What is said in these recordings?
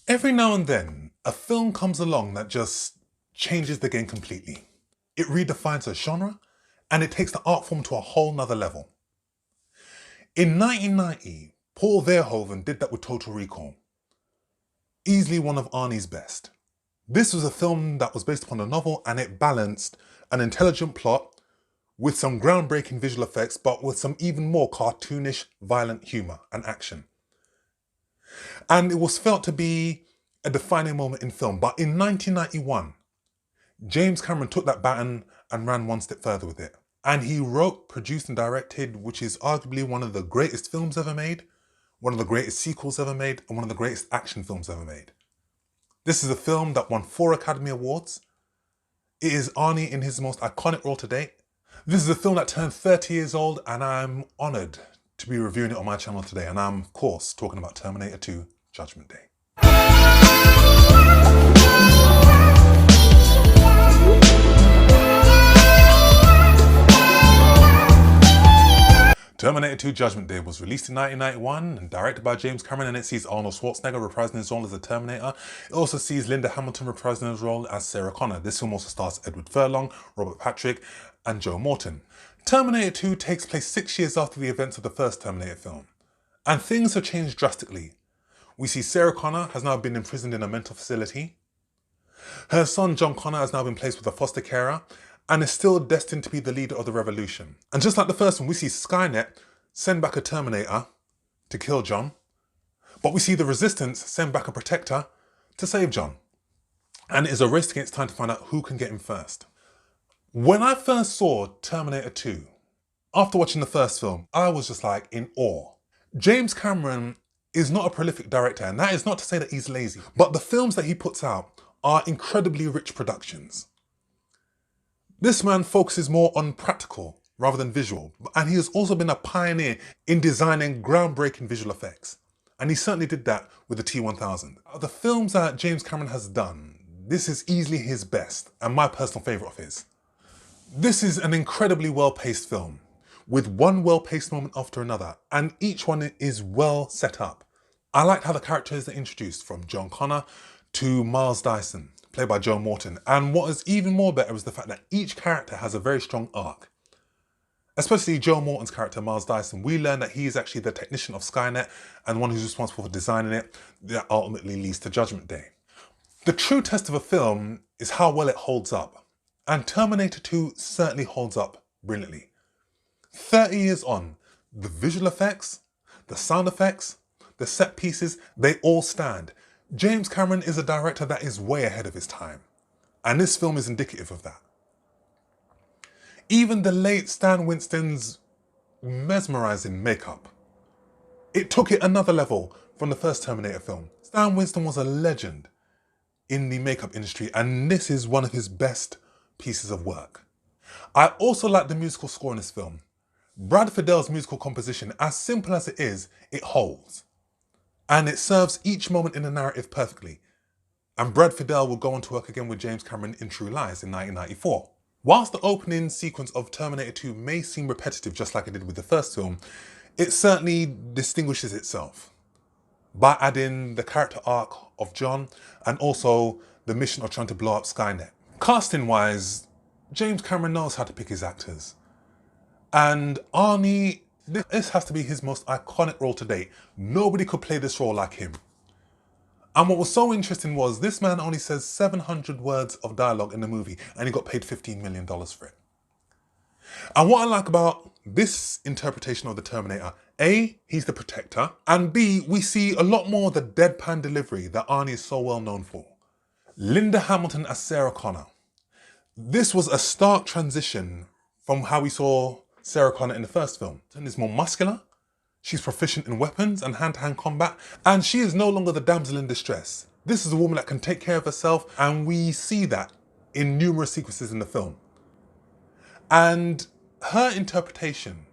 Every now and then, a film comes along that just changes the game completely. It redefines a genre, and it takes the art form to a whole nother level. In 1990, Paul Verhoeven did that with Total Recall. Easily one of Arnie's best. This was a film that was based upon a novel, and it balanced an intelligent plot with some groundbreaking visual effects, but with some even more cartoonish, violent humour and action. And it was felt to be a defining moment in film. But in 1991, James Cameron took that baton and ran one step further with it. And he wrote, produced and directed, which is arguably one of the greatest films ever made, one of the greatest sequels ever made, and one of the greatest action films ever made. This is a film that won 4 Academy Awards. It is Arnie in his most iconic role to date. This is a film that turned 30 years old, and I'm honoured to be reviewing it on my channel today. And I'm, of course, talking about Terminator 2 Judgment Day. Terminator 2 Judgment Day was released in 1991 and directed by James Cameron, and it sees Arnold Schwarzenegger reprising his role as the Terminator. It also sees Linda Hamilton reprising his role as Sarah Connor. This film also stars Edward Furlong, Robert Patrick, and Joe Morton. Terminator 2 takes place 6 years after the events of the first Terminator film, and things have changed drastically. We see Sarah Connor has now been imprisoned in a mental facility. Her son John Connor has now been placed with a foster carer and is still destined to be the leader of the revolution. And just like the first one, we see Skynet send back a Terminator to kill John, but we see the Resistance send back a Protector to save John. And it is a race against time to find out who can get him first. When I first saw Terminator 2, after watching the first film, I was just like in awe. James Cameron is not a prolific director, and that is not to say that he's lazy, but the films that he puts out are incredibly rich productions. This man focuses more on practical rather than visual, and he has also been a pioneer in designing groundbreaking visual effects. And he certainly did that with the T-1000. The films that James Cameron has done, this is easily his best and my personal favourite of his. This is an incredibly well-paced film, with one well-paced moment after another, and each one is well set up. I liked how the characters are introduced, from John Connor to Miles Dyson, played by Joe Morton. And what is even more better is the fact that each character has a very strong arc. Especially Joe Morton's character, Miles Dyson. We learn that he is actually the technician of Skynet and the one who's responsible for designing it, that ultimately leads to Judgment Day. The true test of a film is how well it holds up. And Terminator 2 certainly holds up brilliantly. 30 years on, the visual effects, the sound effects, the set pieces, they all stand. James Cameron is a director that is way ahead of his time, and this film is indicative of that. Even the late Stan Winston's mesmerising makeup, it took it another level from the first Terminator film. Stan Winston was a legend in the makeup industry, and this is one of his best pieces of work. I also like the musical score in this film. Brad Fiddel's musical composition, as simple as it is, it holds. And it serves each moment in the narrative perfectly. And Brad Fiddell will go on to work again with James Cameron in True Lies in 1994. Whilst the opening sequence of Terminator 2 may seem repetitive, just like it did with the first film, it certainly distinguishes itself by adding the character arc of John and also the mission of trying to blow up Skynet. Casting wise, James Cameron knows how to pick his actors. And Arnie, this has to be his most iconic role to date. Nobody could play this role like him. And what was so interesting was this man only says 700 words of dialogue in the movie, and he got paid $15 million for it. And what I like about this interpretation of the Terminator, A, he's the Protector, and B, we see a lot more of the deadpan delivery that Arnie is so well known for. Linda Hamilton as Sarah Connor. This was a stark transition from how we saw Sarah Connor in the first film. And is more muscular, she's proficient in weapons and hand-to-hand combat, and she is no longer the damsel in distress. This is a woman that can take care of herself, and we see that in numerous sequences in the film. And her interpretation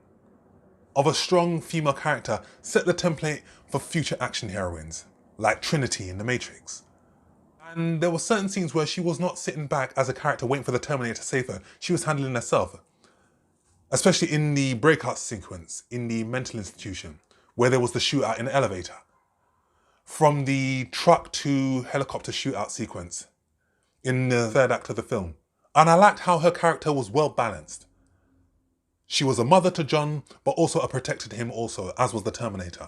of a strong female character set the template for future action heroines, like Trinity in The Matrix. And there were certain scenes where she was not sitting back as a character waiting for the Terminator to save her. She was handling herself. Especially in the breakout sequence in the mental institution, where there was the shootout in the elevator. from the truck to helicopter shootout sequence in the third act of the film. And I liked how her character was well balanced. She was a mother to John, but also a protector to him also, as was the Terminator.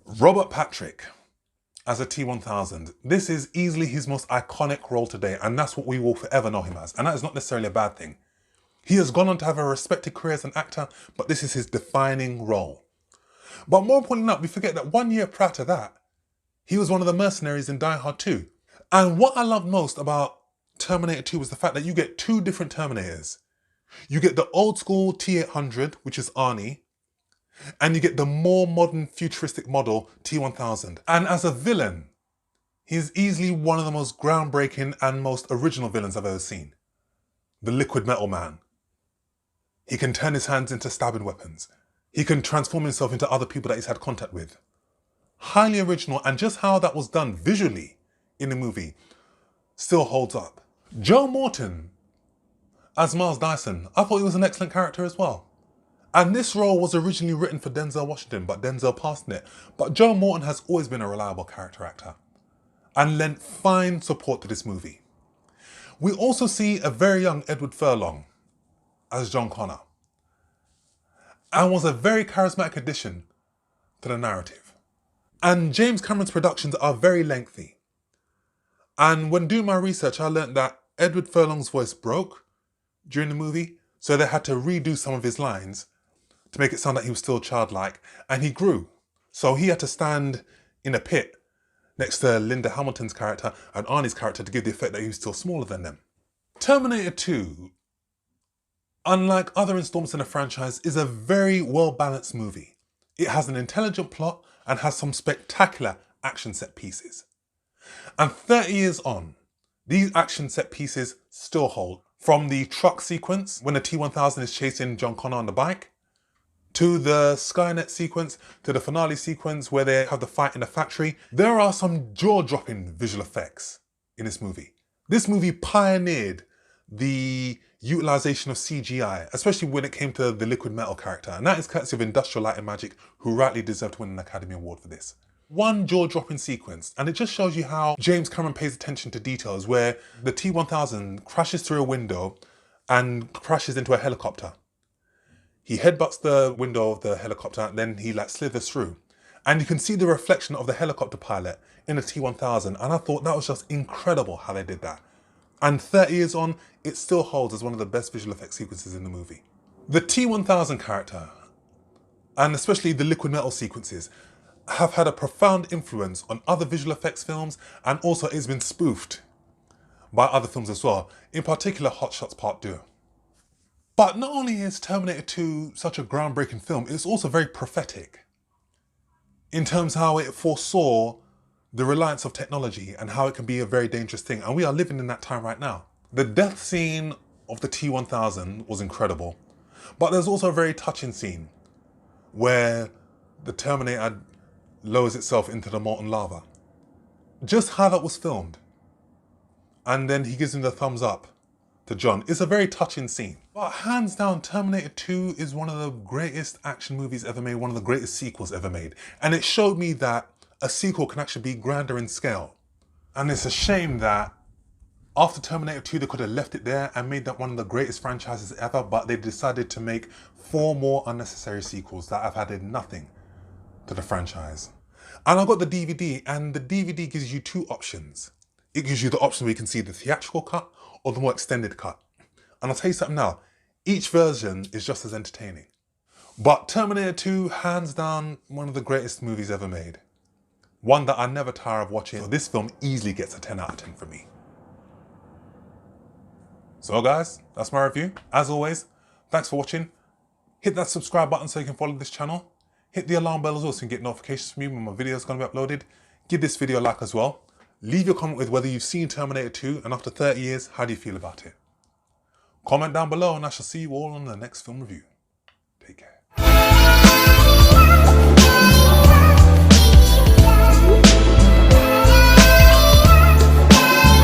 Robert Patrick as a T-1000. This is easily his most iconic role today, and that's what we will forever know him as. And that is not necessarily a bad thing. He has gone on to have a respected career as an actor, but this is his defining role. But more importantly not, we forget that 1 year prior to that, he was one of the mercenaries in Die Hard 2. And what I loved most about Terminator 2 was the fact that you get two different Terminators. You get the old school T-800, which is Arnie, and you get the more modern futuristic model T-1000. And as a villain, he's easily one of the most groundbreaking and most original villains I've ever seen. The Liquid Metal Man. He can turn his hands into stabbing weapons. He can transform himself into other people that he's had contact with. Highly original, and just how that was done visually in the movie still holds up. Joe Morton as Miles Dyson, I thought he was an excellent character as well. And this role was originally written for Denzel Washington, but Denzel passed it. But Joe Morton has always been a reliable character actor and lent fine support to this movie. We also see a very young Edward Furlong as John Connor, and was a very charismatic addition to the narrative. And James Cameron's productions are very lengthy. And when doing my research, I learned that Edward Furlong's voice broke during the movie, so they had to redo some of his lines to make it sound like he was still childlike, and he grew. So he had to stand in a pit next to Linda Hamilton's character and Arnie's character to give the effect that he was still smaller than them. Terminator 2, unlike other installments in the franchise, is a very well-balanced movie. It has an intelligent plot and has some spectacular action set pieces. And 30 years on, these action set pieces still hold. From the truck sequence, when the T-1000 is chasing John Connor on the bike, to the Skynet sequence, to the finale sequence where they have the fight in the factory, there are some jaw-dropping visual effects in this movie. This movie pioneered the utilization of CGI, especially when it came to the liquid metal character, and that is courtesy of Industrial Light and Magic, who rightly deserved to win an Academy Award for this. One jaw-dropping sequence, and it just shows you how James Cameron pays attention to details, where the T-1000 crashes through a window and crashes into a helicopter. He headbutts the window of the helicopter, and then he slithers through. And you can see the reflection of the helicopter pilot in the T-1000, and I thought that was just incredible how they did that. And 30 years on, it still holds as one of the best visual effects sequences in the movie. The T-1000 character, and especially the liquid metal sequences, have had a profound influence on other visual effects films, and also it's been spoofed by other films as well, in particular Hot Shots Part 2. But not only is Terminator 2 such a groundbreaking film, it's also very prophetic in terms of how it foresaw the reliance of technology and how it can be a very dangerous thing. And we are living in that time right now. The death scene of the T-1000 was incredible, but there's also a very touching scene where the Terminator lowers itself into the molten lava. Just how that was filmed. And then he gives him the thumbs up to John. It's a very touching scene. But hands down, Terminator 2 is one of the greatest action movies ever made, one of the greatest sequels ever made. And it showed me that a sequel can actually be grander in scale. And it's a shame that after Terminator 2, they could have left it there and made that one of the greatest franchises ever, but they decided to make 4 more unnecessary sequels that have added nothing to the franchise. And I got the DVD, and the DVD gives you 2 options. It gives you the option where you can see the theatrical cut or the more extended cut. And I'll tell you something now, each version is just as entertaining. But Terminator 2, hands down, one of the greatest movies ever made. One that I never tire of watching. So this film easily gets a 10 out of 10 for me. So guys, that's my review. As always, thanks for watching. Hit that subscribe button so you can follow this channel. Hit the alarm bell as well so you can get notifications from me when my video is going to be uploaded. Give this video a like as well. Leave your comment with whether you've seen Terminator 2, and after 30 years, how do you feel about it? Comment down below, and I shall see you all on the next film review. Take care.